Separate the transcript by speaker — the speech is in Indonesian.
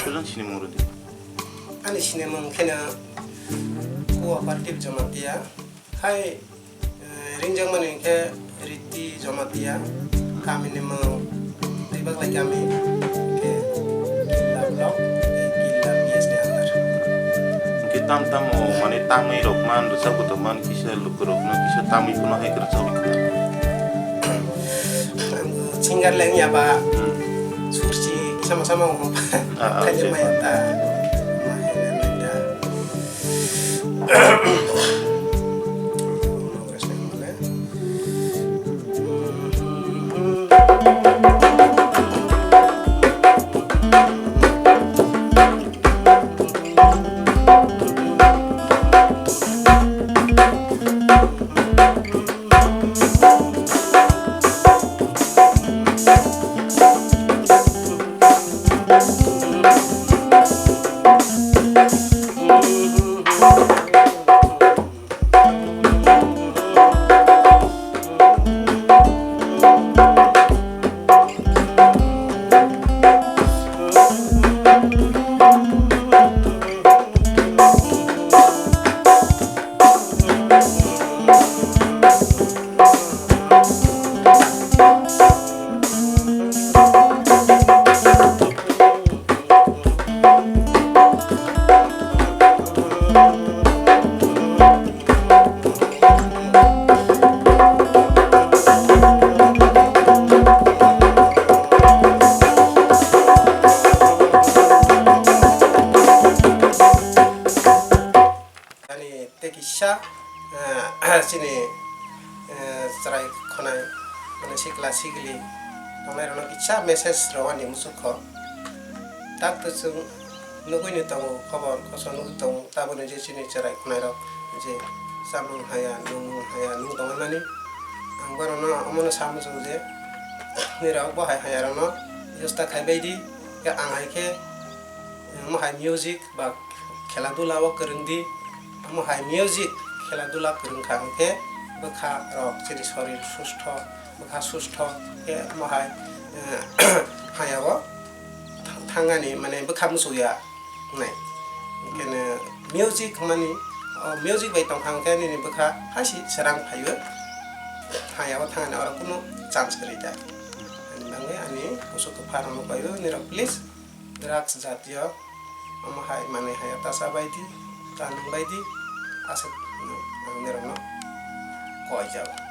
Speaker 1: sojan sini mung roti.
Speaker 2: Ani sini mung kena kooperatif Jamatia. Hai rinjang mana ke Riti Jamatia. Kami ni mung ribet lagi kami ke gila blok, gila bias di antar.
Speaker 1: Kita tamu mana tamu irokman, dosa kuteman kisah lukurokna kisah tamu pun hai kerja bikman.
Speaker 2: Cinggar lagi ya pak. Surci sama-sama ngomong kayak mayata. Sini cerai konai mana sikla sigli namai rona kicha message rawan di musuko tak tu sung nugu ni tamu kabar kosan nugu tamu tabu ni je sini cerai konai raw je samung haya nung tamu nani angbar rona amona samu je ni raw bo haya rona josta khai baidi ya angai ke mo hai music ba kheladula wa kerendi mo hai music খেলাধুলা করুনখাংকে বখা রক যদি শরীর সুস্থ বখা সুস্থ কে মহাই হায়াও থাঙ্গানি মানে বখা মুসুয়া নাই কেনে মিউজিক মানি মিউজিক বাই তংখাংকে নি বখা হাসি সেরাং ফাইও হায়াও থাঙ্গানি আর কোনো চান্স করি দা বাঙ্গে আনি কুসুক ফারাম পাইও নিরা প্লিজ ড্রাগস জাতীয় মহাই মানে হায়া তাসা বাইদি তান বাইদি asal nerangno kau jauh.